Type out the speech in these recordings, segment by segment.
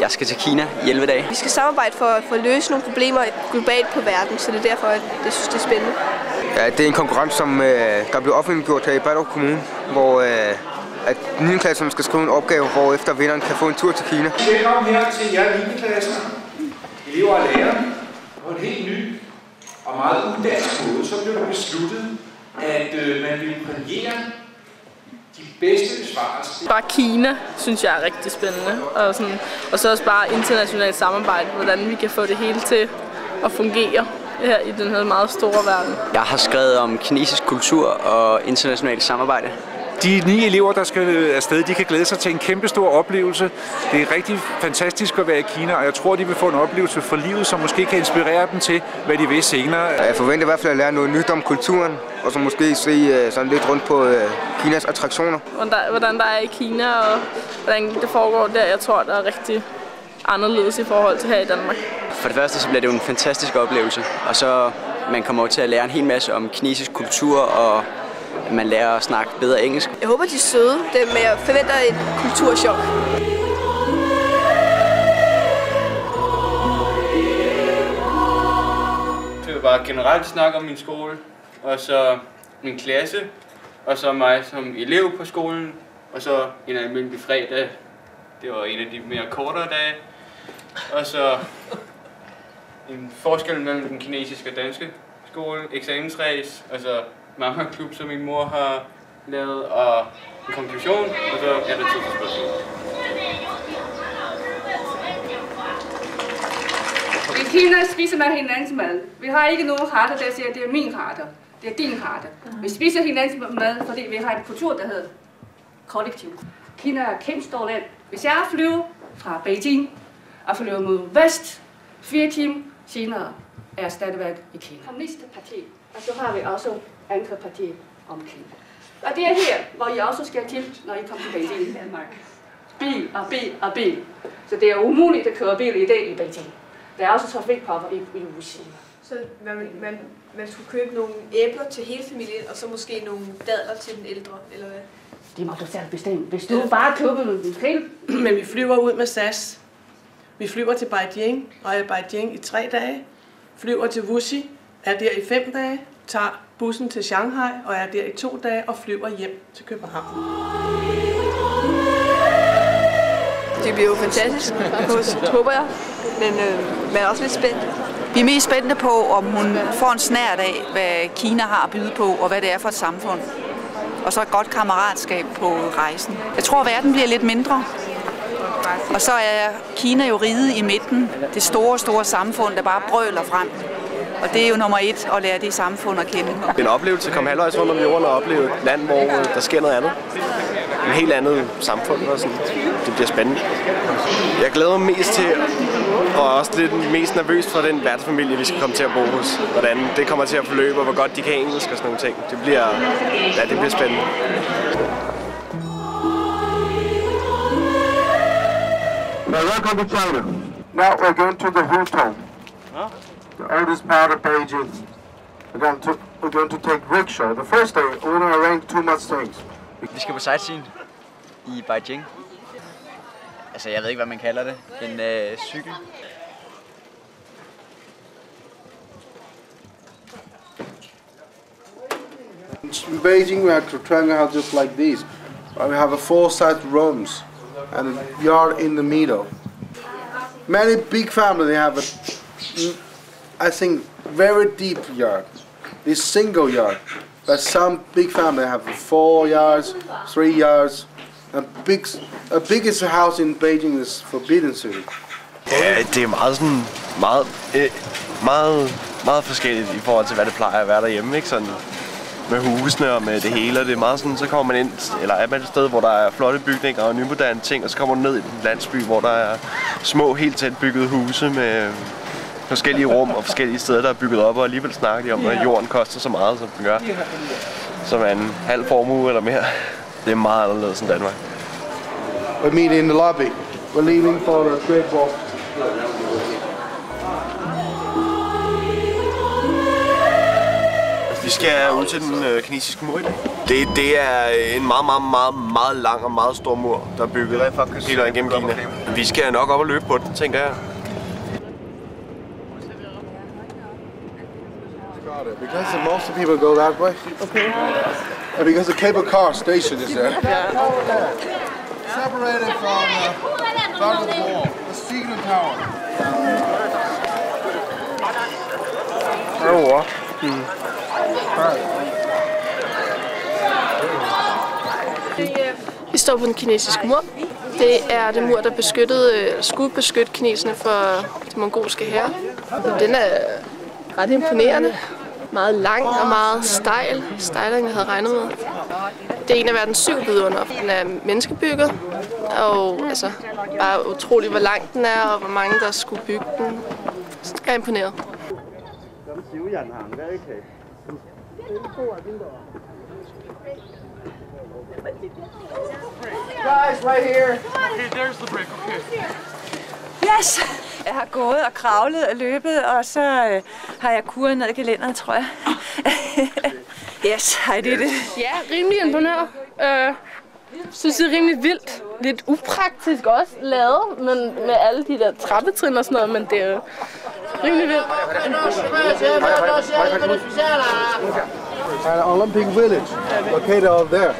Jeg skal til Kina i 11 dage. Vi skal samarbejde for at løse nogle problemer globalt på verden, så det er derfor, at jeg synes, det er spændende. Ja, det er en konkurrence, som der blev offentliggjort her i Ballerup Kommune, hvor at 9. klasse skal skrive en opgave, hvor efter vinderen kan få en tur til Kina. Velkommen her til jer 9. klasser, elever og lærere. På en helt ny og meget udansk måde, så blev det besluttet, at man ville præmiere de bedste besvarelser. Bare Kina synes jeg er rigtig spændende, og så også bare internationalt samarbejde, hvordan vi kan få det hele til at fungere her i den her meget store verden. Jeg har skrevet om kinesisk kultur og internationalt samarbejde. De 9 elever, der skal afsted, de kan glæde sig til en kæmpe stor oplevelse. Det er rigtig fantastisk at være i Kina, og jeg tror, de vil få en oplevelse for livet, som måske kan inspirere dem til, hvad de vil senere. Jeg forventer i hvert fald at lære noget nyt om kulturen, og så måske se sådan lidt rundt på Kinas attraktioner. Hvordan der er i Kina, og hvordan det foregår der, jeg tror, der er rigtig anderledes i forhold til her i Danmark. For det første så bliver det jo en fantastisk oplevelse, og så man kommer over til at lære en hel masse om kinesisk kultur, og man lærer at snakke bedre engelsk. Jeg håber, de er søde, men jeg forventer et kulturschok. Jeg vil bare generelt snakke om min skole, og så min klasse, og så mig som elev på skolen, og så en almindelig fredag. Det var en af de mere kortere dage. Og så en forskel mellem den kinesiske og danske skole, eksamensræs, og så mamma-klub, som min mor har lavet, og en konklusion, og så er der tid til spørgsmål. I Kina spiser man hinandens mad. Vi har ikke nogen retter, der siger, at det er min retter. Det er din retter. Vi spiser hinandens mad, fordi vi har en kultur, der hedder kollektiv. Kina er et kæmpe stort land. Hvis jeg flyver fra Beijing og flyver mod vest, 4 timer senere er jeg stadigvæk i Kina. Kommunistparti, og så har vi også andre partier om Kina. Og det er her, hvor I også skal til, når I kommer til Beijing i Danmark. Bil og bil og bil. Så det er umuligt at køre bil i dag i Beijing. Der er også trafikpropper i Wuxi. Så man skulle købe nogle æbler til hele familien, og så måske nogle dadler til den ældre, eller hvad? Det må du selv bestemme. Hvis du bare køber en hele... Men vi flyver ud med SAS. Vi flyver til Beijing, og er i Beijing i 3 dage. Flyver til Wuxi, er der i 5 dage. Tager bussen til Shanghai, og er der i 2 dage, og flyver hjem til København. Det bliver jo fantastisk, håber jeg. Men man er også lidt spændt. Vi er mest spændte på, om hun får en snert af, hvad Kina har at byde på, og hvad det er for et samfund. Og så et godt kammeratskab på rejsen. Jeg tror, at verden bliver lidt mindre. Og så er Kina jo riget i midten. Det store, store samfund, der bare brøler frem. Og det er jo nummer 1 at lære det samfund at kende. En oplevelse at komme halvvejs rundt om jorden og opleve et land, hvor der sker noget andet. En helt andet samfund og sådan. Det bliver spændende. Jeg glæder mig mest til, og også lidt mest nervøs for den værtsfamilie, vi skal komme til at bo hos. Hvordan det kommer til at forløbe, og hvor godt de kan engelsk og sådan nogle ting. Det bliver spændende. Welcome to China. Now we're going to the Hutong, the oldest part of Beijing. We're going to take rickshaw. The first day, we're going to arrange too much things. Vi skal på sightseeing i Beijing. Altså, jeg ved ikke, hvad man kalder det. En cykel. In Beijing, we have triangle house just like this. We have a 4-side rooms and a yard in the middle. Many big families have I think, very deep yard. This single yard. But some big families have 4 yards, 3 yards. A biggest house in Beijing is Forbidden City. Ja, det er meget sådan meget forskelligt i forhold til hvad det plejer at være derhjemme, ikke sådan med husene og med det hele. Det er meget sådan, så kommer man ind, eller er man et sted, hvor der er flotte bygninger og nymoderne ting, og så kommer man ned i en landsby, hvor der er små, helt tæt byggede huse med forskellige rum og forskellige steder, der er bygget op, og alligevel snakker de om, at jorden koster så meget, som den gør. Som er en halv formue eller mere. Det er meget anderledes end Danmark. We meet in the lobby. We're leaving for the Great Wall. Vi skal ud til den kinesiske mur i dag. Det er en meget lang og meget stor mur, der er bygget helt igennem Kina. Vi skal nok op og løbe på den, tænker jeg. Because most people go that way. Okay. And because the cable car station is there. Yeah. Separated from the wall, the signal tower. Vi står på den kinesiske mur. Det er det mur, der skulle beskytte kineserne for de mongolske hær. Den er ret imponerende. Meget lang og meget stejl. Stejlere, end jeg havde regnet med. Det er en af verdens 7 vidunder. Den er menneskebygget. Og altså, bare utroligt, hvor lang den er, og hvor mange, der skulle bygge den. Så jeg er imponeret. Guys, right here. Okay, there's the brick. Okay. Yes! Jeg har gået og kravlet og løbet, og så har jeg kuret ned i kalenderen, tror jeg. Yes, I did it. Ja, rimelig imponeret. Synes det er rimelig vildt. Lidt upraktisk også lavet, men med alle de der trappetrin og sådan noget, men det er rimelig vildt. An Olympic village, located out there.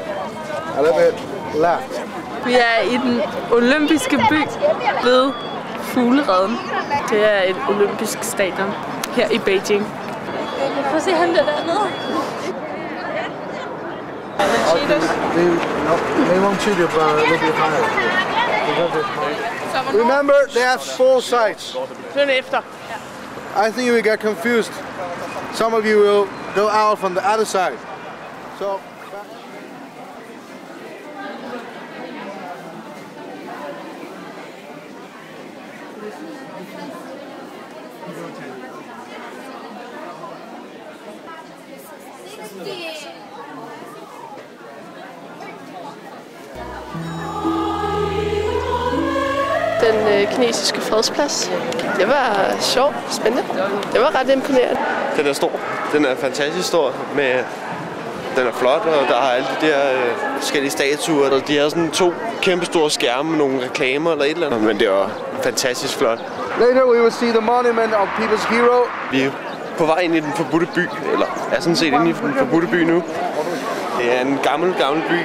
A little bit left. Vi er i den olympiske by ved Fuglereden. Det er et olympisk stadion her i Beijing. Prøv at se ham dernede. They won't cheat you, but a little bit higher. Remember, they have 4 sides. I think you will get confused. Some of you will go out from the other side. So. Den kinesiske fredsplads. Det var sjovt, spændende. Det var ret imponerende. Den er stor. Den er fantastisk stor. Den er flot, og der har alle de der forskellige statuer. De har sådan 2 kæmpe store skærme med nogle reklamer eller et eller andet. Men det var fantastisk flot. Later we will see the monument of People's Hero. Vi er på vej ind i den forbudte by, eller er sådan set inde i den forbudte by nu. Det er en gammel by,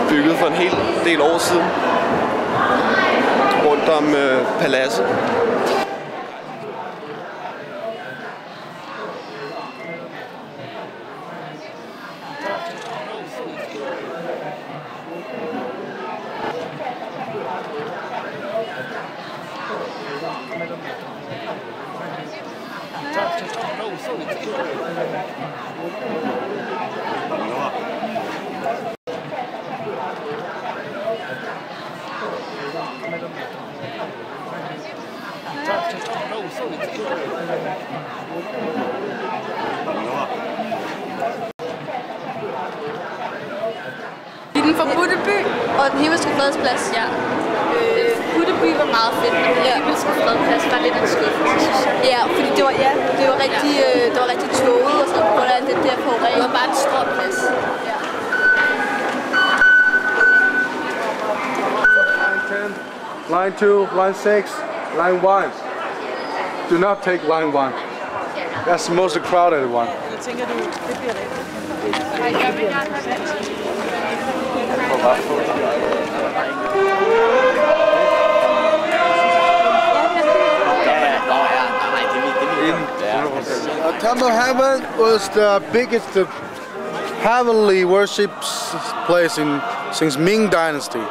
bygget for en hel del år siden. Rundt om paladset. I den forbudte by og den himmelske fredsplads. Ja. Den forbudte by var meget fedt, men den himmelske fredsplads var lidt en skuffelse, synes jeg. Ja, fordi det var rigtig tåget og sådan på grund af den der forurening. Det var bare en stråplads. Ja. Line 2, line 6, line 1. Do not take line 1. That's the most crowded one. Jeg tænker, det bliver Temple Heaven was the biggest heavenly worship place since Ming Dynasty.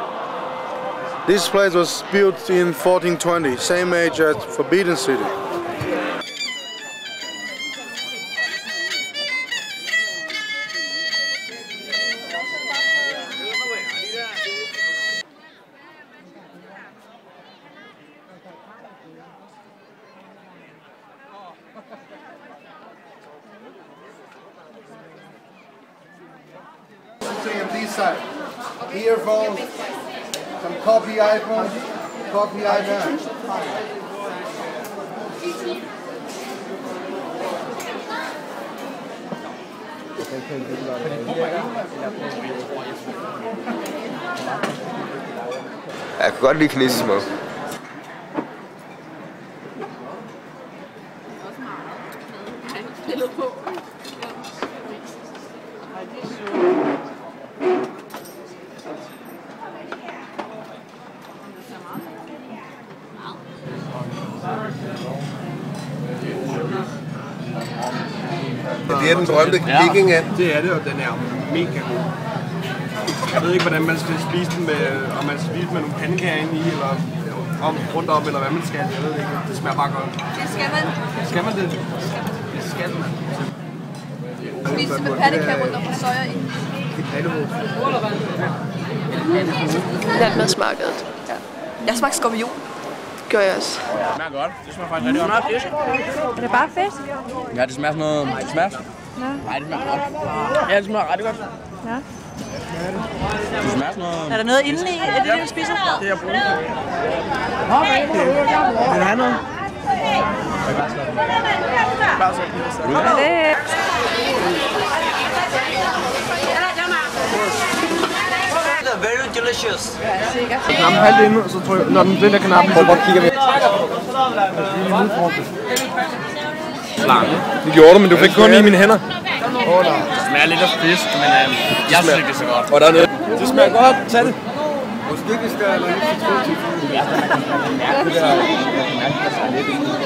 This place was built in 1420, same age as Forbidden City. On this side, earphones, some copy iPhones, copy iPads. Jeg kan godt lide kinesisk mad. Det er den berømte viking. Ja, det er det, og den er mega god. Jeg ved ikke, hvordan man skal spise den med, om man skal spise med nogle pandekager inde i, eller rundt om, eller hvad man skal. Jeg ved det ikke. Det smager bare godt. Det skal man. Skal man det? Det skal man. Spise det med pandekager rundt om og soja i. Natmadsmarkedet. Ja. Jeg smagte skorpion. Gør jeg også. Det smager godt. Det smager faktisk rigtig godt. Er det bare fisk? Ja, det smager sådan noget... Det smager... Nej, det smager godt. Ja, det smager rigtig godt. Ja. Det smager sådan noget... Er der noget inde i? Er det det, vi spiser? Det er brun. Vil du have noget? Very delicious. Knap halvt inde, og så tror jeg, når den der knappen... Hvor kigger vi? Slange. Det gjorde du, men du fik kun i mine hænder. Det smager lidt af fisk, men jeg synes ikke, det er så godt. Og der er noget. Det smager godt. Tag det.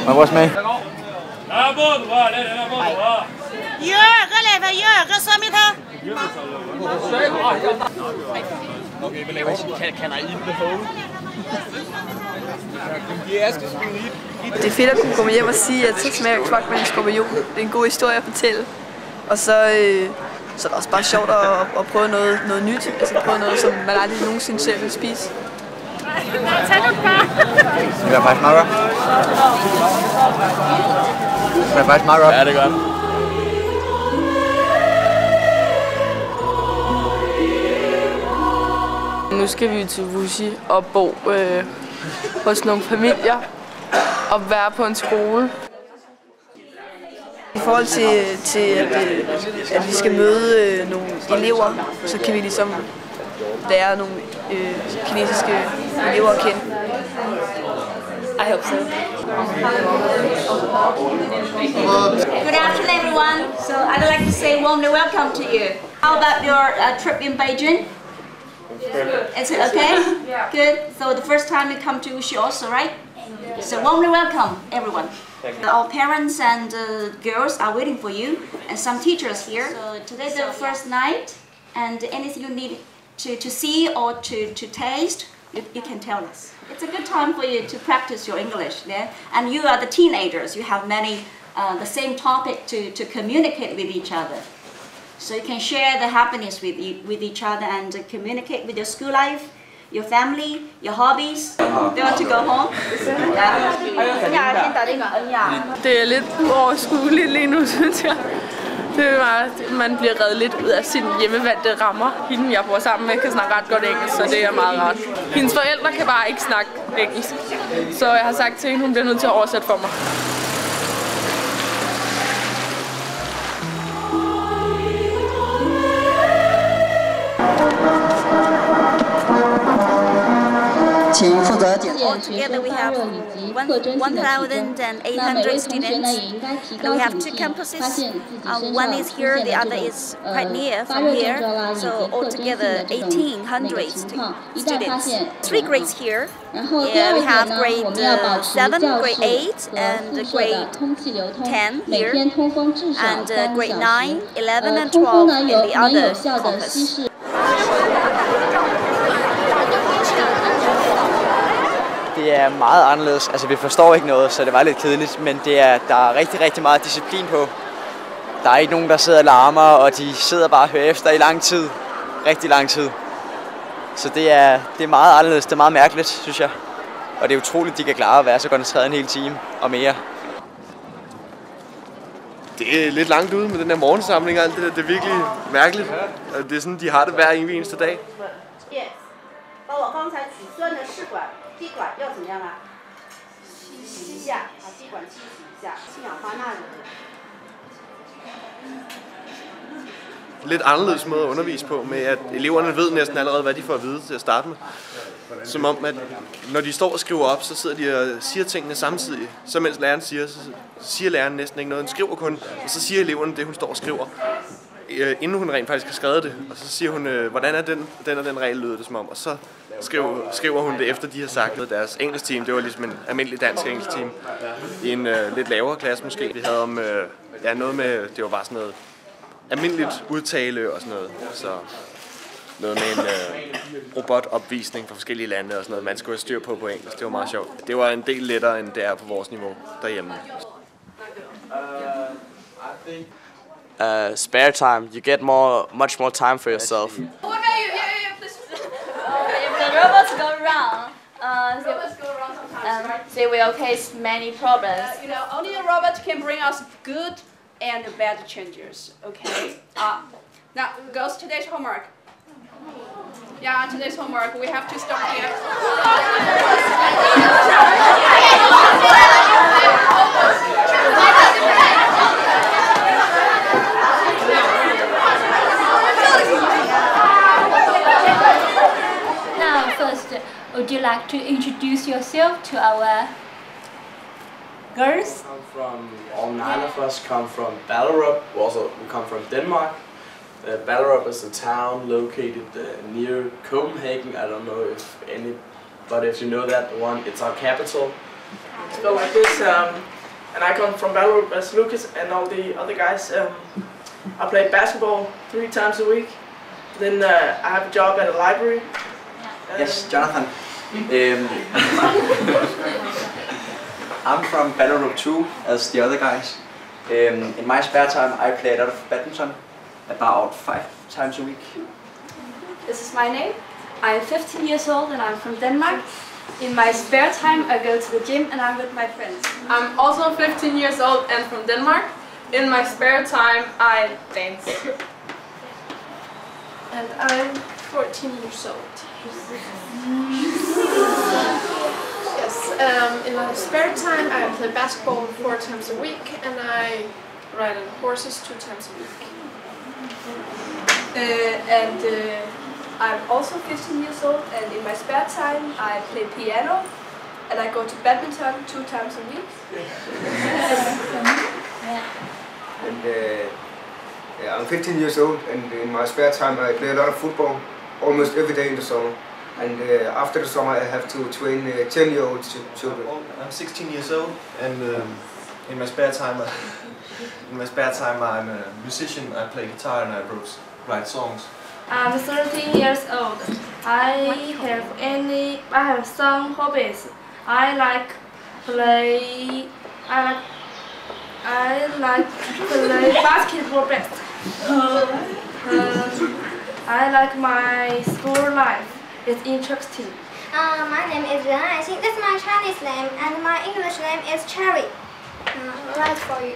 Hvad var smag? Okay, hvad laver I? Kan I eat the whole? Det er fedt at kunne komme hjem og sige, at så smager kvak med en skorpion. Det er en god historie at fortælle. Og så er det også bare sjovt at prøve noget nyt. Altså prøve noget, som man aldrig nogensinde selv vil spise. Det smager faktisk meget godt. Det smager faktisk meget godt. Ja, det er godt. Nu skal vi til Wuxi og bo hos nogle familier og være på en skole. I forhold til at vi skal møde nogle elever, så kan vi ligesom lære nogle kinesiske elever at kende. I hope so. Good afternoon, everyone. So I'd like to say warmly welcome to you. How about your trip in Beijing? Is it okay? Good. So the first time you come to Wuxi also, right? So warmly welcome, everyone. Our parents and girls are waiting for you, and some teachers here. So today's the first night, and anything you need to see or to taste, you can tell us. It's a good time for you to practice your English, yeah? And you are the teenagers. You have many the same topic to communicate with each other. So you can share the happiness with each other and communicate with your school life, your family, your hobbies. They want to go home? Det er lidt uoverskueligt lige nu, synes jeg. Det er bare, man bliver reddet lidt ud af sin hjemmevandte rammer. Hende, jeg bor sammen med, kan snakke ret godt engelsk, så det er meget rart. Hendes forældre kan bare ikke snakke engelsk. Så jeg har sagt til hende, hun bliver nødt til at oversætte for mig. Altogether we have 1,800 students, and we have two campuses. One is here, the other is quite near from here. So altogether 1,800 students. 3 grades here. Yeah, we have grade 7, grade 8, and grade 10 here, and grade 9, 11, and 12 in the other campus. Det er meget anderledes. Altså, vi forstår ikke noget, så det var lidt kedeligt, men der er rigtig, rigtig meget disciplin på. Der er ikke nogen, der sidder og larmer, og de sidder bare og hører efter i lang tid. Rigtig lang tid. Så det er meget anderledes. Det er meget mærkeligt, synes jeg. Og det er utroligt, de kan klare at være så koncentreret en hel time og mere. Det er lidt langt ude med den der morgensamling og alt det der. Det er virkelig mærkeligt. Det er sådan, de har det hver eneste dag.滴管要怎么样啊？吸一下，把滴管吸一下，氢氧化钠。lidt anderledes måde at undervise på, med at eleverne ved næsten allerede, hvad de får at vide til at starte med. Som om, at når de står og skriver op, så sidder de og siger tingene samtidig. Så mens læreren siger, så siger læreren næsten ikke noget. Hun skriver kun, og så siger eleverne det, hun står og skriver. Inden hun rent faktisk har skrevet det. Og så siger hun, hvordan er den og den regel, lyder det som om. Og så skriver hun det, efter de har sagt det. Deres engelskteam, det var ligesom en almindelig dansk engelskteam. I en lidt lavere klasse måske. Vi havde om, noget med, det var bare sådan noget almindeligt udtale og sådan noget. Så noget med en robotopvisning fra forskellige lande og sådan noget. Man skulle have styr på engelsk. Det var meget sjovt. Det var en del lettere, end det er på vores niveau derhjemme. Spare time, you get much more time for yourself. If the robots go wrong, they will face many problems. You know, only a robot can bring us good and bad changes. Okay. Now, girls, today's homework. Yeah, today's homework. We have to stop here. Now, first, would you like to introduce yourself to our girls? All 9 of us come from Ballerup. We come from Denmark. Ballerup is a town located near Copenhagen. I don't know if anybody, if you know that one, it's our capital. So like this, and I come from Ballerup as Lucas and all the other guys. I play basketball 3 times a week. Then I have a job at a library. Yes, Jonathan. I'm from Ballerup too, as the other guys. In my spare time, I play a lot of badminton, about 5 times a week. This is my name. I'm 15 years old and I'm from Denmark. In my spare time, I go to the gym and I'm with my friends. I'm also 15 years old and from Denmark. In my spare time, I dance. And I'm 14 years old. Yes, in my spare time, I play basketball 4 times a week and I ride on horses 2 times a week. I'm also 15 years old and in my spare time I play piano and I go to badminton 2 times a week. And I'm 15 years old and in my spare time I play a lot of football almost every day in the summer. And after the summer I have to train 10-year-old children. I'm 16 years old and in my spare time I'm a musician. I play guitar and I write songs. I'm 13 years old. I have some hobbies. I like play basketball best. I like my school life. It's interesting. My name is Ren. I think that's my Chinese name, and my English name is Cherry. Right for you.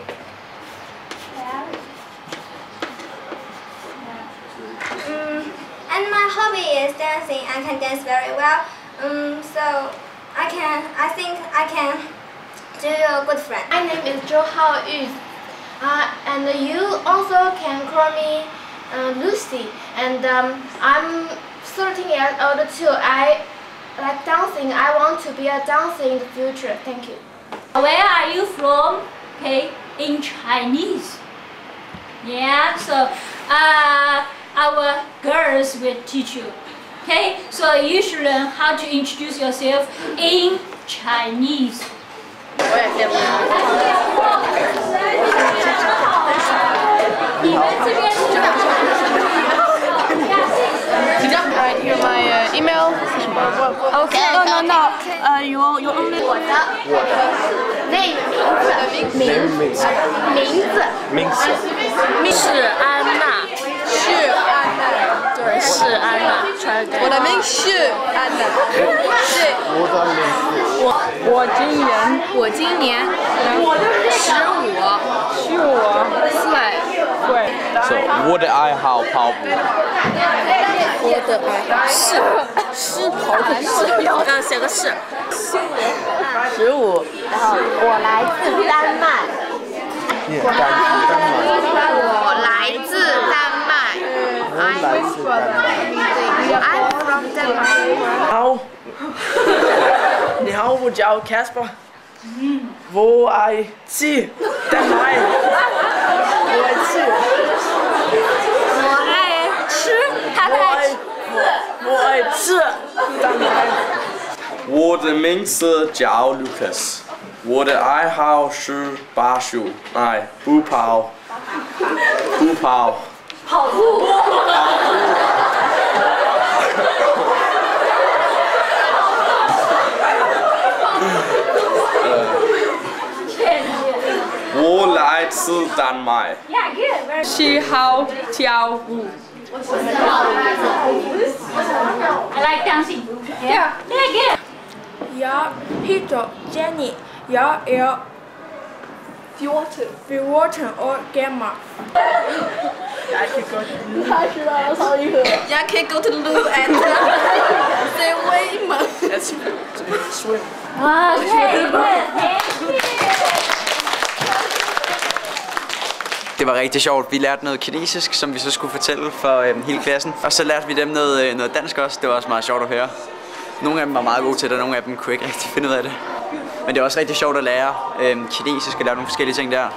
And my hobby is dancing. I can dance very well. So I think I can do a good friend. My name is Zhou Hao Yu. And you also can call me Lucy. And I'm 13 years old too. I like dancing. I want to be a dancer in the future. Thank you. Where are you from? Okay, in Chinese. Yeah, so our girls will teach you. Okay, so you should learn how to introduce yourself in Chinese. Here's my email. Okay. No. You only. 名字。是安娜。对，是安娜。我的名是安娜。对。我今年15。So, what I have Pablo? 我的爱是跑的是，写个是。15。然后我来自丹麦。我来自丹麦。from Denmark. Ni hao, wo jiao Kasper. Hvor er I til Danmark? Hvor er I til? Hvor er I til Danmark? Hvor det mindste jiao Lukas. Hvor det I hao shu bashu. Nej, bupao. Bupao. Hvor leger til Danmark? Xi hao jiao wu. I like dancing. Yeah. Yeah. Jeg hedder Jenny. Jeg er 14 år gammel. Jeg kan godt lide. Jeg kan ikke gå til lyd af det. Let's swim. Det var rigtig sjovt. Vi lærte noget kinesisk, som vi så skulle fortælle for hele klassen. Og så lærte vi dem noget dansk også. Det var også meget sjovt at høre. Nogle af dem var meget gode til det, og nogle af dem kunne ikke rigtig finde ud af det. Men det var også rigtig sjovt at lære kinesisk og lære nogle forskellige ting der.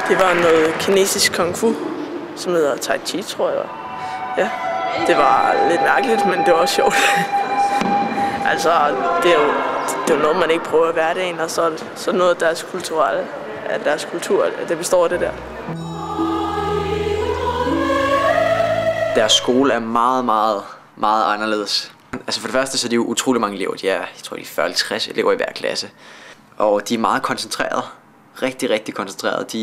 Det var noget kinesisk kung fu, som hedder Tai Chi, tror jeg. Ja, det var lidt mærkeligt, men det var også sjovt. Altså, det er jo noget, man ikke prøver i hverdagen, og så noget af deres kultur, det består af det der. Deres skole er meget, meget, meget anderledes. Altså for det første, så er de jo utrolig mange elever. De er, jeg tror, de er 40-50 elever i hver klasse. Og de er meget koncentreret. Rigtig, rigtig koncentreret.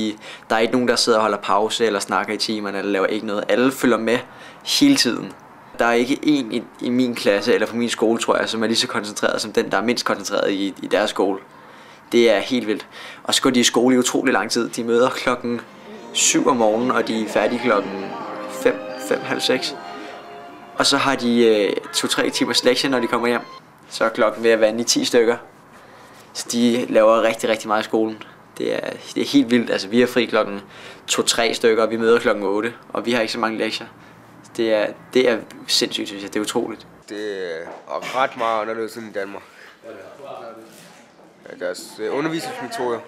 Der er ikke nogen, der sidder og holder pause eller snakker i timerne eller laver ikke noget. Alle følger med hele tiden. Der er ikke en i min klasse eller på min skole, tror jeg, som er lige så koncentreret som den, der er mindst koncentreret i deres skole. Det er helt vildt. Og så går de i skole i utrolig lang tid. De møder klokken 7 om morgenen, og de er færdige klokken 5:30. Og så har de 2-3 timers lektier, når de kommer hjem. Så er klokken ved at være 10 stykker. Så de laver rigtig, rigtig meget i skolen. Det er helt vildt. Altså, vi er fri klokken 2-3 stykker, og vi møder klokken 8, og vi har ikke så mange lektier. Det er sindssygt, synes jeg. Det er utroligt. Det er ret meget anderledes end i Danmark. Deres undervisningsmetoder.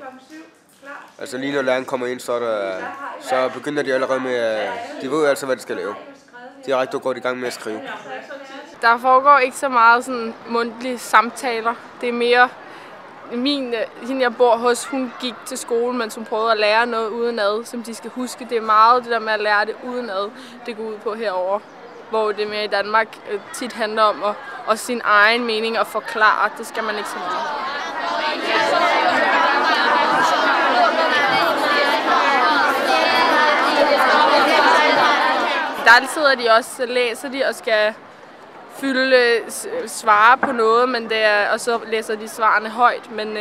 Altså lige når læreren kommer ind, så begynder de allerede med, de ved altså, hvad de skal lave. De er rigtig godt i gang med at skrive. Der foregår ikke så meget sådan mundtlige samtaler. Det er mere hende jeg bor hos, hun gik til skole, mens hun prøvede at lære noget udenad, som de skal huske. Det er meget det der med at lære det udenad, det går ud på herover, hvor det mere i Danmark tit handler om at sin egen mening og forklare. Det skal man ikke så meget. der sidder de også, så læser de og skal svare på noget, men og så læser de svarene højt, men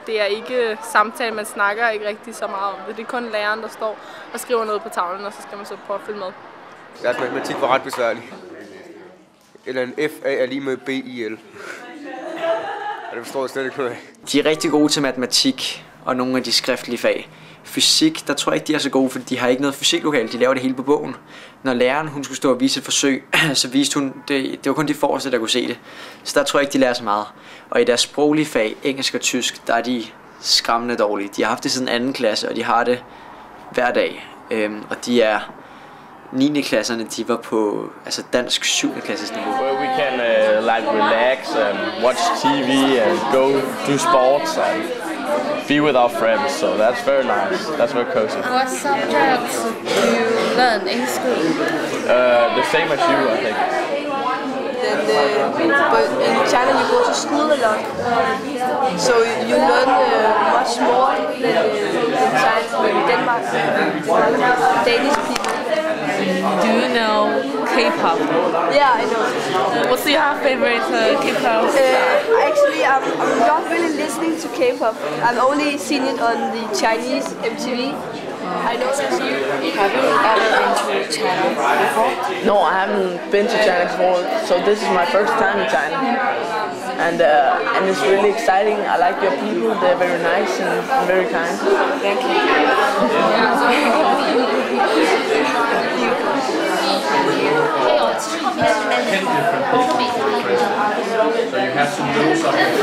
det er ikke samtale, man snakker ikke rigtig så meget om det. Det er kun læreren, der står og skriver noget på tavlen, og så skal man så prøve at følge med. Deres matematik var ret besværlig. Eller en FA er lige med BIL. Det forstår jeg slet ikke noget af. De er rigtig gode til matematik og nogle af de skriftlige fag. Fysik, der tror jeg ikke, de er så gode, fordi de har ikke noget fysiklokale. De laver det hele på bogen. Når læreren hun skulle stå og vise et forsøg, så viste hun, det var kun de forreste, der kunne se det. Så der tror jeg ikke, de lærer så meget. Og i deres sproglige fag, engelsk og tysk, der er de skræmmende dårlige. De har haft det siden 2. klasse, og de har det hver dag. Og de er 9. klasserne, de var på dansk 7. klasses niveau. Where we can like relax and watch TV and go do sports and be with our friends, so that's very nice. That's very cozy. What subjects do you learn in school? The same as you, I think. But in China you go to school a lot, so you learn much more than in Denmark. Danish people. Do you know K-pop? Yeah, I know. What's your favorite K-pop? Actually, I'm not really listening to K-pop. I've only seen it on the Chinese MTV. I know that you. Have you ever been to China before? No, I haven't been to China before, so this is my first time in China. And it's really exciting. I like your people, they're very nice and very kind. Thank you. So you have to do something.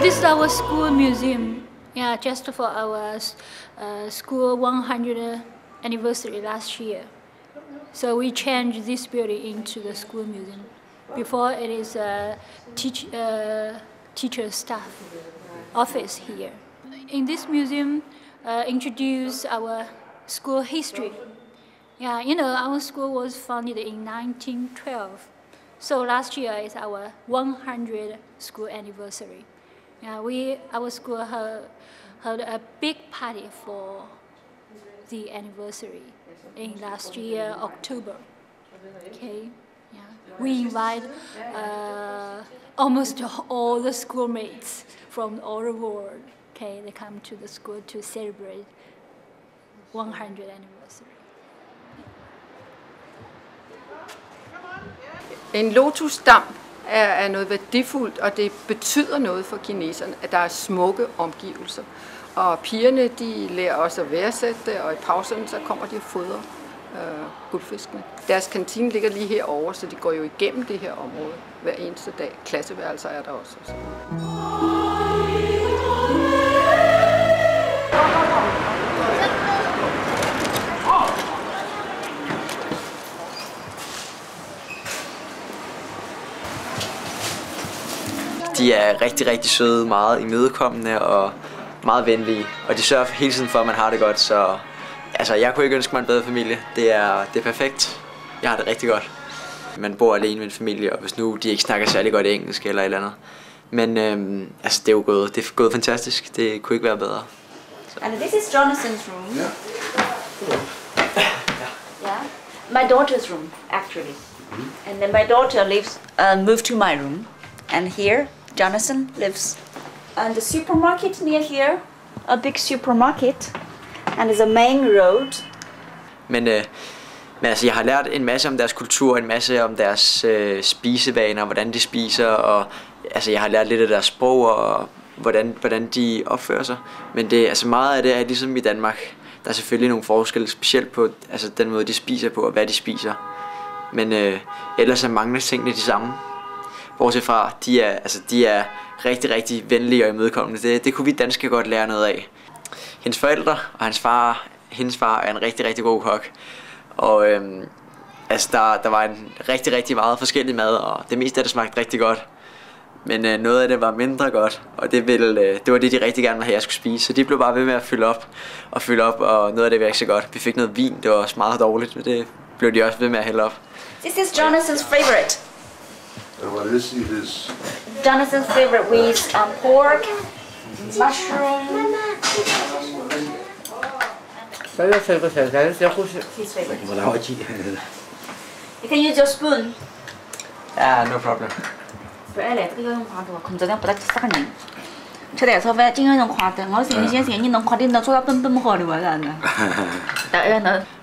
This is our school museum. Yeah, just for our school 100th anniversary last year. So we changed this building into the school museum. Before it is a teacher staff office here. In this museum, introduce our school history. Yeah, you know, our school was founded in 1912. So last year is our 100th school anniversary. Yeah, our school held a big party for the anniversary in last year, October. Okay, yeah. We invite almost all the schoolmates from all the world. Okay, they come to the school to celebrate 100th anniversary. En lotusdam er noget værdifuldt, og det betyder noget for kineserne, at der er smukke omgivelser. Og pigerne, de lærer også at værdsætte det, og i pauserne så kommer de og fodrer guldfiskene. Deres kantine ligger lige herovre, så de går jo igennem det her område hver eneste dag. Klasseværelser er der også. De er rigtig, rigtig søde, meget imødekommende og meget venlige. Og de sørger hele tiden for, at man har det godt, så altså, jeg kunne ikke ønske mig en bedre familie. Det er perfekt. Jeg har det rigtig godt. Man bor alene med en familie, og hvis nu de ikke snakker særlig godt engelsk eller et eller andet. Men altså, det er gået fantastisk. Det kunne ikke være bedre. Så. And this is Jonathan's room. Yeah. Yeah. My daughter's room, actually. And then my daughter moved to my room. And here, Jonathan lives. And the supermarket near here, a big supermarket. And there's a main road. Men altså, jeg har lært en masse om deres kultur, en masse om deres spisevaner, hvordan de spiser, og altså, jeg har lært lidt af deres sprog og hvordan de opfører sig. Men det, altså, meget af det er ligesom i Danmark. Der er selvfølgelig nogle forskelle, specielt på altså, den måde, de spiser på og hvad de spiser. Men ellers er mange af tingene de samme. Bortset fra, de er rigtig, rigtig venlige og imødekommende. Det kunne vi danskere godt lære noget af. Hendes forældre og hendes far er en rigtig, rigtig god kok. Og altså, der var en rigtig, rigtig meget forskellig mad, og det meste af det smagte rigtig godt. Men noget af det var mindre godt, og det var det, de rigtig gerne ville have, jeg skulle spise. Så de blev bare ved med at fylde op, og noget af det var ikke så godt. Vi fik noget vin, det var også meget dårligt, men det blev de også ved med at hælde op. This is Jonathan's favorite. What is his? Jonathan's favorite with pork, mushroom, Can you use your spoon? Yeah, no problem. 不係咧，呢個用筷子，控制得不得殺人。出嚟所謂應該用筷子，我成日你用筷子能做到笨好的人啊。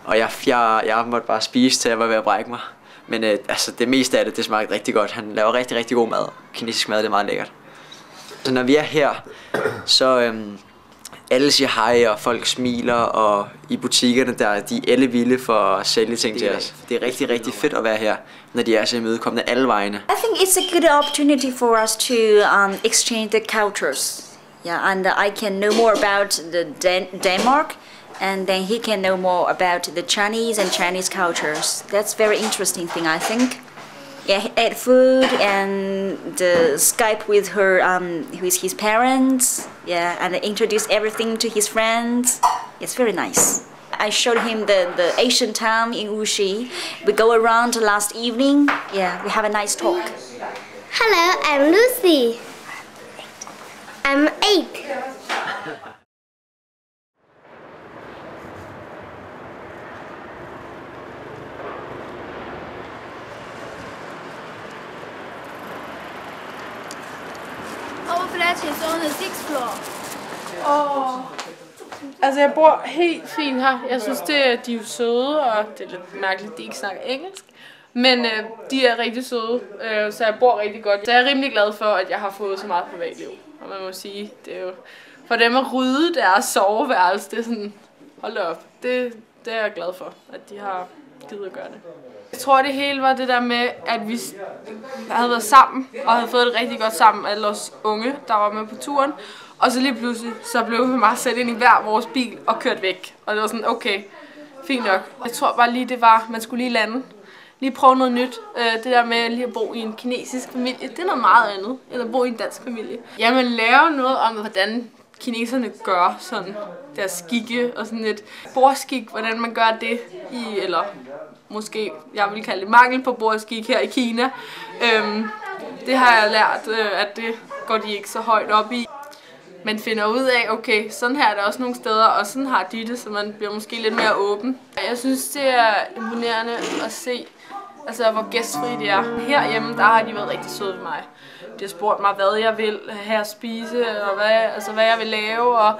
Og jeg måtte bare spise, til jeg var ved at brække mig. Men altså, det meste af det smagte rigtig godt. Han laver rigtig, rigtig god mad. Kinesisk mad, det er meget lækkert. Så når vi er her, så alle siger hej, og folk smiler, og i butikkerne der de er alle vilde for at sælge ting til os. Det er rigtig, rigtig fedt at være her, når de er så imødekommende alle vegne. I think it's a good opportunity for us to exchange the cultures. Yeah, and I can know more about the Denmark, and then he can know more about the Chinese and Chinese cultures. That's very interesting thing, I think. Yeah, he ate food and Skype with his parents. Yeah, and introduced everything to his friends. It's very nice. I showed him the Asian town in Wuxi. We go around last evening. Yeah, we have a nice talk. Hello, I'm Lucy. I'm 8. Our flat is on the 6th floor. Altså, jeg bor helt fint her. Jeg synes, de er jo søde, og det er lidt mærkeligt, at de ikke snakker engelsk. Men de er rigtig søde, så jeg bor rigtig godt. Så jeg er rimelig glad for, at jeg har fået så meget privatliv. Og man må sige, det er jo for dem at rydde deres soveværelse, det er sådan, hold da op. Det er jeg glad for, at de har givet at gøre det. Jeg tror, det hele var det der med, at vi havde været sammen, og havde fået det rigtig godt sammen, alle os unge, der var med på turen. Og så lige pludselig, så blev vi bare sat ind i hver vores bil og kørt væk. Og det var sådan, okay, fint nok. Jeg tror bare lige, det var, man skulle lige lande. Lige prøve noget nyt. Det der med lige at bo i en kinesisk familie, det er noget meget andet, end at bo i en dansk familie. Jamen, lave noget om, hvordan kineserne gør sådan deres skikke og sådan et bordskik, hvordan man gør det i, eller måske, jeg vil kalde det mangel på bordskik her i Kina. Det har jeg lært, at det går de ikke så højt op i. Man finder ud af, okay, sådan her er der også nogle steder, og sådan har de det, så man bliver måske lidt mere åben. Jeg synes, det er imponerende at se, altså, hvor gæstfri de er. Herhjemme, der har de været rigtig søde ved mig. De har spurgt mig, hvad jeg vil have at spise, og hvad jeg vil lave, og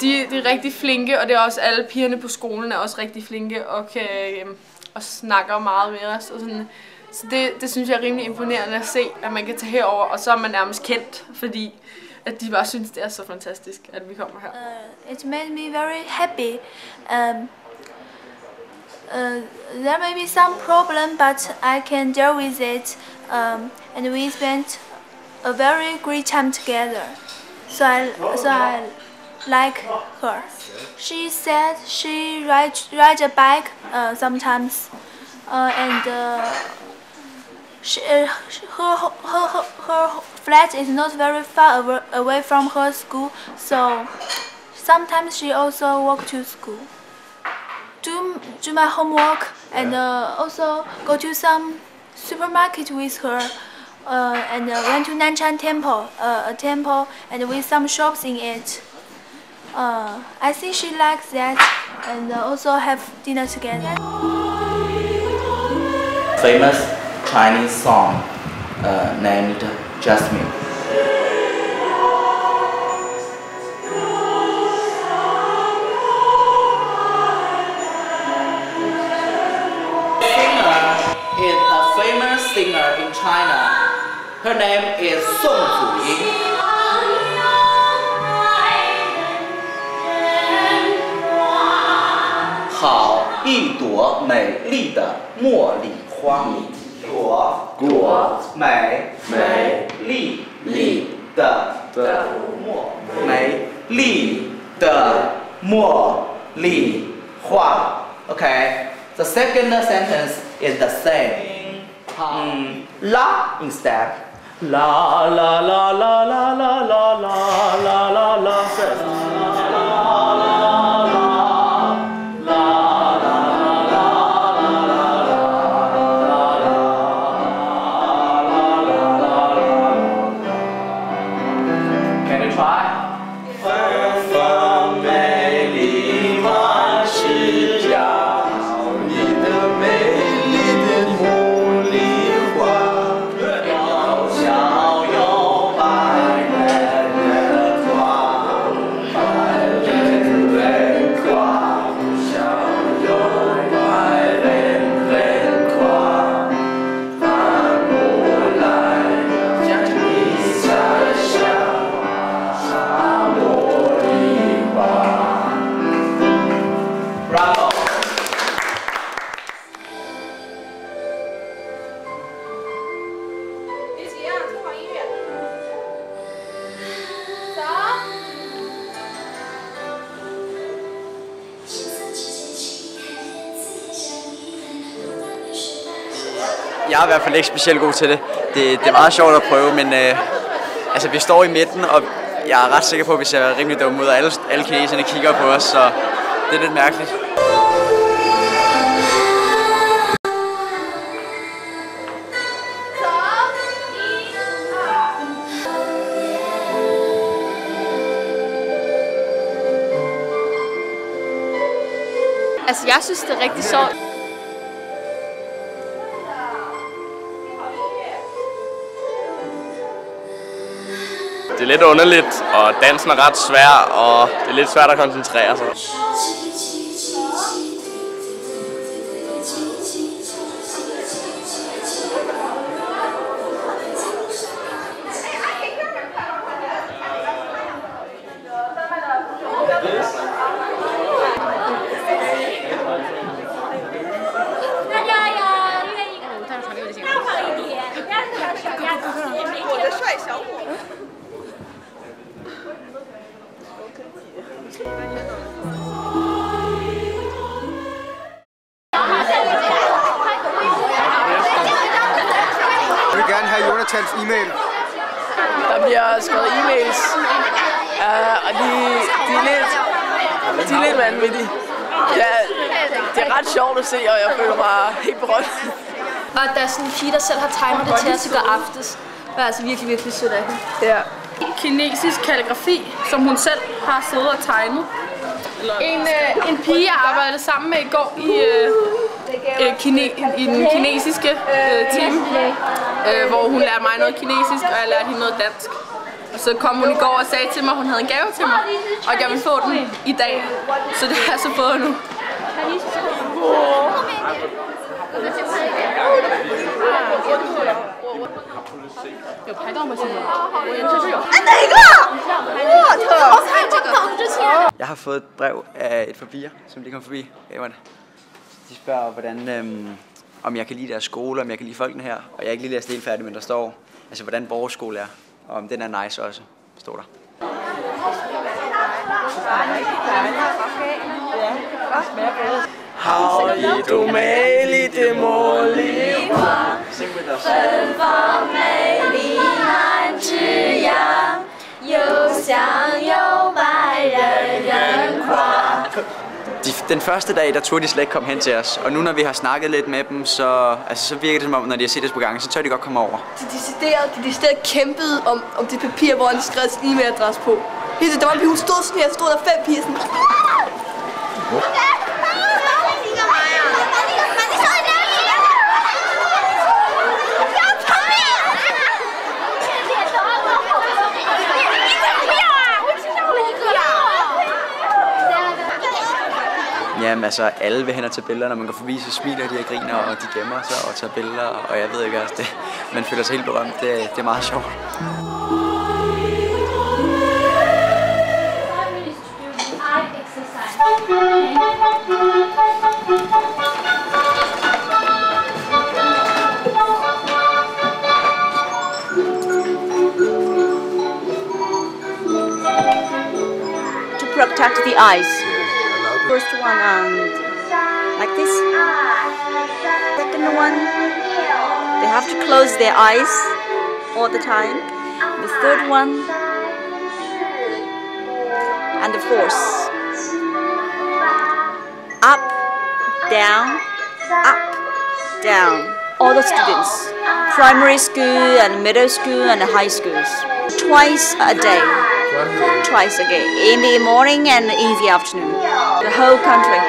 de er rigtig flinke, og det er også alle pigerne på skolen er også rigtig flinke, og kan og snakker meget med os. Og sådan. Så det synes jeg er rimelig imponerende at se, at man kan tage herover, og så er man nærmest kendt, fordi at de bare synes, det er så fantastisk, at vi kommer her. It made me very happy. There may be some problem, but I can deal with it. And we spent a very great time together. So I like her. She said she rides a bike sometimes, and her flat is not very far away from her school, so sometimes she also walk to school. Do my homework and also go to some supermarket with her, and went to Nanshan Temple, a temple, and with some shops in it. I think she likes that, and also have dinner together. Famous Chinese song named Jasmine. Is a famous singer in China. Her name is Song Zuying. 好一朵美丽的茉莉花，朵美丽的美丽的茉莉花。Okay, the second sentence is the same. La instead. La la la la la la la la la la la first. Can you try? 芬芳美丽万事 Jeg er i hvert fald ikke specielt god til det. Det er meget sjovt at prøve, men altså, vi står i midten, og jeg er ret sikker på, at vi ser rimelig dumme ud, og alle kineserne kigger på os, så det er lidt mærkeligt. Altså, jeg synes, det er rigtig sjovt. Det er lidt underligt, og dansen er ret svær, og det er lidt svært at koncentrere sig. Jeg vil gerne have Jonathans e-mail. Der bliver skrevet e-mails, og de er lidt vanvittige. Det er ret sjovt at se, og jeg føler mig helt berømt. Og der er sådan en pige, der selv har tegnet det til os i går aftes. Det er altså virkelig, virkelig sødt af hende. Ja. Kinesisk kalligrafi, som hun selv har siddet og tegnet. En pige, jeg arbejdede sammen med i går i den kinesiske team, hvor hun lærte mig noget kinesisk, og jeg lærte hende noget dansk. Og så kom hun i går og sagde til mig, at hun havde en gave til mig, og jeg ville få den i dag. Så det har jeg så fået nu. Jeg har fået et brev af et forbier, som de kom forbi. De spørger, hvordan, om jeg kan lide deres skole, om jeg kan lide folkene her. Og jeg er ikke lige læst helt færdig, men der står, altså hvordan vores skole er, og om den er nice også, står der. Howdy, du mali, det må lige var. Den første dag, der turde de slet ikke komme hen til os, og nu når vi har snakket lidt med dem, så virker det som om, når de har set os på gangen, så tør de godt komme over. De decideret kæmpede om det papir, hvor de skrev sin e-mailadresse på. Der var en pige, hun stod sådan her, stod der 5 piger sådan. Jamen altså, alle vil hen og tage billeder, når man går forbi, så smiler de og griner, og de gemmer sig og tager billeder, og jeg ved ikke, altså, man føler sig helt berømt, det er meget sjovt. To protect the eyes. First one like this. Second one, they have to close their eyes all the time. The third one, and the fourth. Up, down, up, down. All the students, primary school and middle school and high schools, twice a day. Twice a day, in the morning and in the afternoon. The whole country.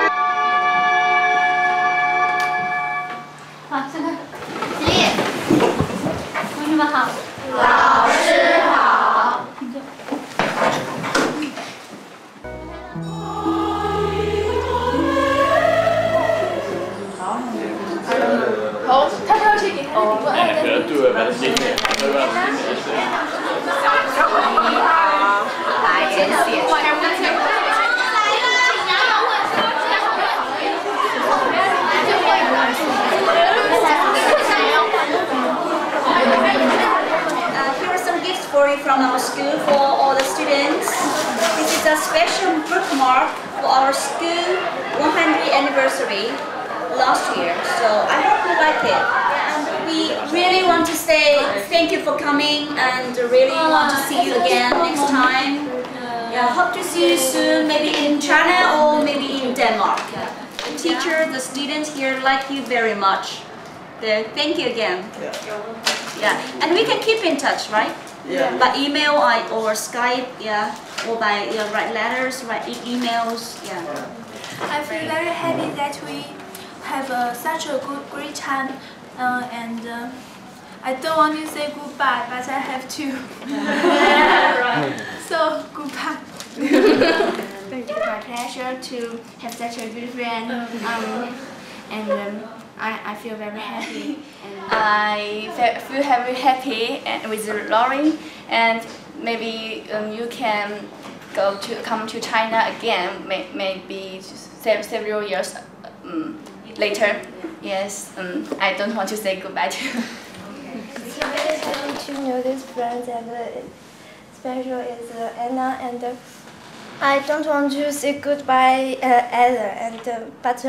From our school for all the students. This is a special bookmark for our school 100th anniversary last year, so I hope you like it. And we for coming and really want to see you again next time. Yeah, hope to see you soon, maybe in China or maybe in Denmark. The teacher, the students here like you very much. Thank you again. Yeah, and we can keep in touch, right? Yeah. By email or Skype, yeah, or by write letters, write emails, yeah. I feel very happy that we have such a great time, and I don't want to say goodbye, but I have to. So goodbye. It's my pleasure to have such a good friend, and I feel very happy. I feel very happy with Lauren, and maybe you can come to China again, maybe several years later. Yes, I don't want to say goodbye to you. It's very happy to know these friends, and special is Anna, and I don't want to say goodbye either, and but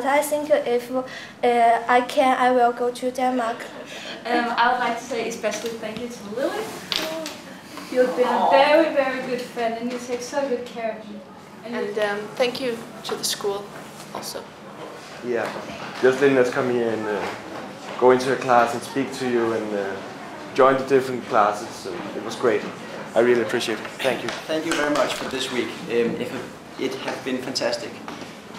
I think if I can, I will go to Denmark. I would like to say especially thank you to Lily. You've been a very, very good friend, and you take so good care of me. And thank you to the school also. Yeah, just letting us come here and go into a class and speak to you and join the different classes. It was great. I really appreciate it. Thank you. Thank you very much for this week. It has been fantastic.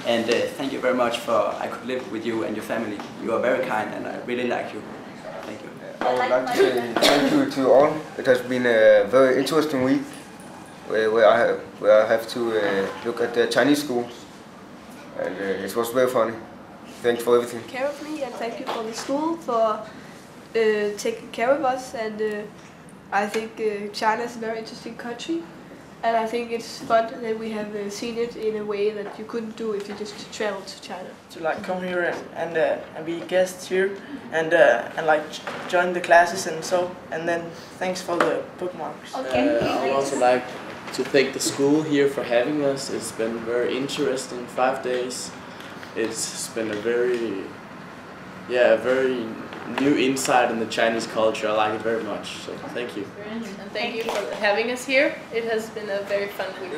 And thank you very much for I could live with you and your family. You are very kind and I really like you. Thank you. I would like to say thank you to all. It has been a very interesting week where I have to look at the Chinese schools. And it was very funny. Thanks for everything. Care of me, and thank you for the school for taking care of us. And I think China is a very interesting country, and I think it's fun that we have seen it in a way that you couldn't do if you just traveled to China. To like come here and be guests here and like join the classes and then thanks for the bookmarks. Okay. I would also like to thank the school here for having us. It's been very interesting 5 days. It's been a very new insight in the Chinese culture. I like it very much, so thank you. And thank you for having us here. It has been a very fun week.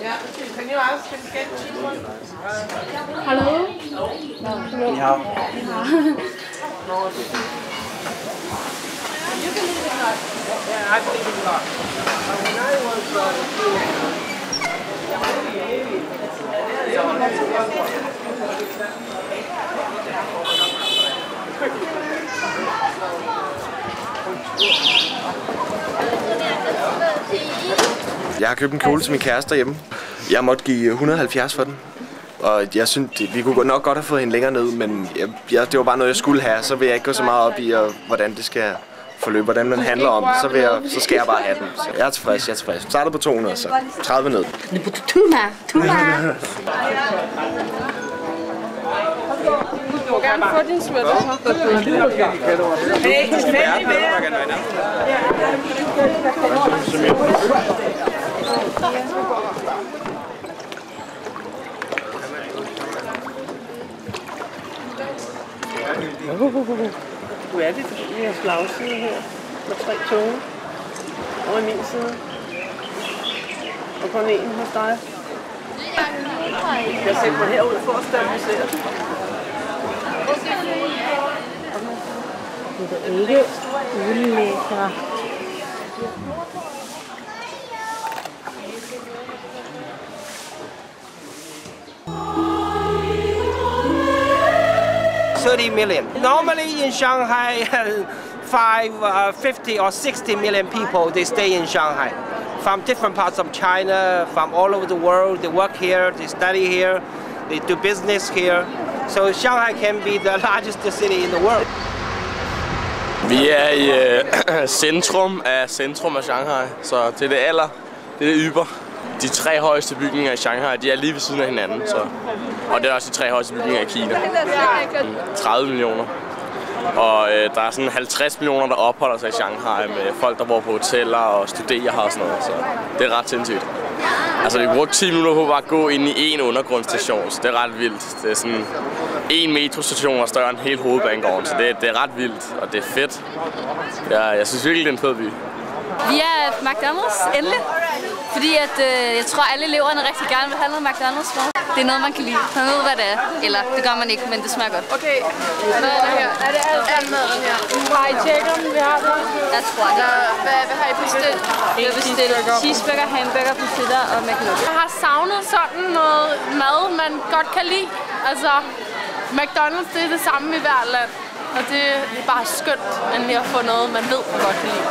Yeah. Can you ask him to get cheap one? Hello? Ni hao. You can leave it not. Yeah, I think it's not. When I was Jeg har købt en kjole til min kæreste derhjemme. Jeg måtte give 170 for den. Og jeg synes, vi kunne nok godt have fået hende længere ned, men det var bare noget, jeg skulle have. Så vil jeg ikke gå så meget op i, hvordan det skal forløbe, hvordan man handler om det. Så skal jeg bare have den. Så jeg er tilfreds. Starter på 200, så 30 ned. Du må gerne få din sweater. Hey, venlig med Du er det, fordi vi har slagside her med 3 toge over i min side. Og kun en hos dig. Jeg sætter mig herud for at stabilisere det. Det er ikke ulækker. 30 million. Normally in Shanghai, 50 or 60 million people, they stay in Shanghai. From different parts of China, from all over the world. They work here, they study here, they do business here. So Shanghai can be the largest city in the world. Vi er i centrum af Shanghai, så det er det yber. De 3 højeste bygninger i Shanghai, de er lige ved siden af hinanden, så. Og det er også de 3 højeste bygninger i Kina. 30 millioner. Og der er sådan 50 millioner, der opholder sig i Shanghai med folk, der bor på hoteller og studerer her og sådan noget, så det er ret sindssygt. Altså vi brugte 10 minutter på bare at gå ind i en undergrundsstation, så det er ret vildt. Det er sådan en metrostation og større end hele hovedbanegården, så det er ret vildt, og det er fedt. Jeg synes virkelig, det er en fed by. Vi er McDonald's, endelig. Fordi jeg tror, alle eleverne rigtig gerne vil have noget McDonald's mad. Det er noget, man kan lide. Man ved, hvad det er. Eller det gør man ikke, men det smager godt. Okay, hvad er det her? Er det alt maden her? Har I tjekket, om vi har det? Jeg tror det. Hvad har I bestilt? Vi har bestilt cheeseburger, hamburger, potato og McNugget. Jeg har savnet sådan noget mad, man godt kan lide. Altså, McDonald's, det er det samme i hver land. Og det er bare skønt, endelig at få noget, man ved, man godt kan lide.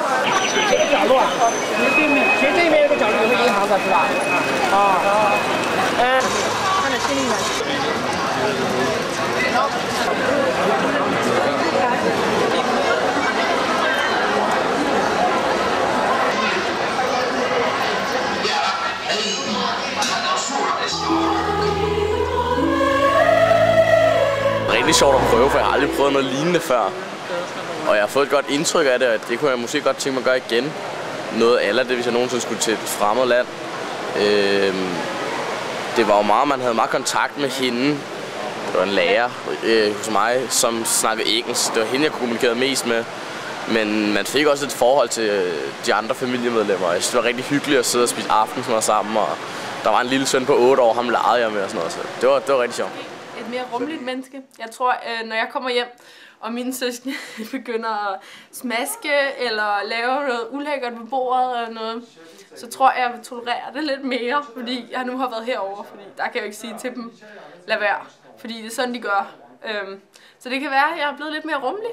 Rigtig sjovt at prøve, for jeg har aldrig prøvet noget lignende før. Og jeg har fået et godt indtryk af det, og det kunne jeg måske godt tænke mig at gøre igen. Noget af det, hvis jeg nogensinde skulle til et fremmed land. Det var jo meget, man havde meget kontakt med hende. Det var en lærer hos mig, som snakkede engelsk. Det var hende, jeg kommunikerede mest med. Men man fik også et forhold til de andre familiemedlemmer. Jeg synes, det var rigtig hyggeligt at sidde og spise aftensmad sammen. Og der var en lille søn på 8 år, ham legede jeg med og sådan noget. Så det var rigtig sjovt. Et mere rummeligt menneske. Jeg tror, når jeg kommer hjem, og mine søskende begynder at smaske eller lave noget ulækkert på bordet eller noget, så tror jeg vil tolerere det lidt mere, fordi jeg nu har været herovre, fordi der kan jeg jo ikke sige til dem, lad være, fordi det er sådan, de gør. Så det kan være, at jeg er blevet lidt mere rummelig,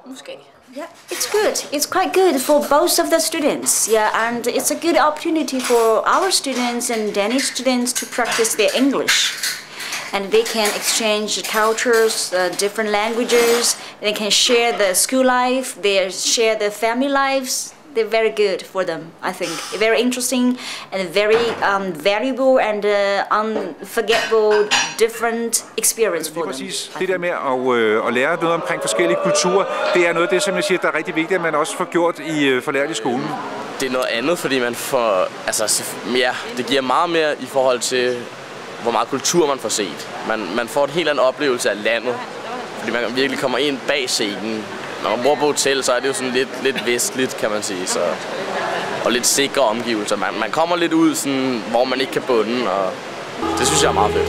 måske. Yeah, it's good. It's quite good for both of the students. Yeah, and it's a good opportunity for our students and Danish students to practice their English. And they can exchange cultures, different languages. They can share the school life. They share their family lives. They're very good for them, I think. Very interesting and very valuable and unforgettable, different experience for them. Præcis. Det der med at lære noget omkring forskellige kulturer, det er noget af det, som jeg siger, der er rigtig vigtigt, at man også får gjort for lært i skolen. Det er noget andet, fordi man får, altså, ja, det giver meget mere i forhold til, hvor meget kultur man får set. Man får en helt anden oplevelse af landet, fordi man virkelig kommer ind bag scenen. Når man bor på hotel, så er det jo sådan lidt vestligt, kan man sige, så, og lidt sikre omgivelser. Man kommer lidt ud, sådan, hvor man ikke kan bunde, og det synes jeg er meget fedt.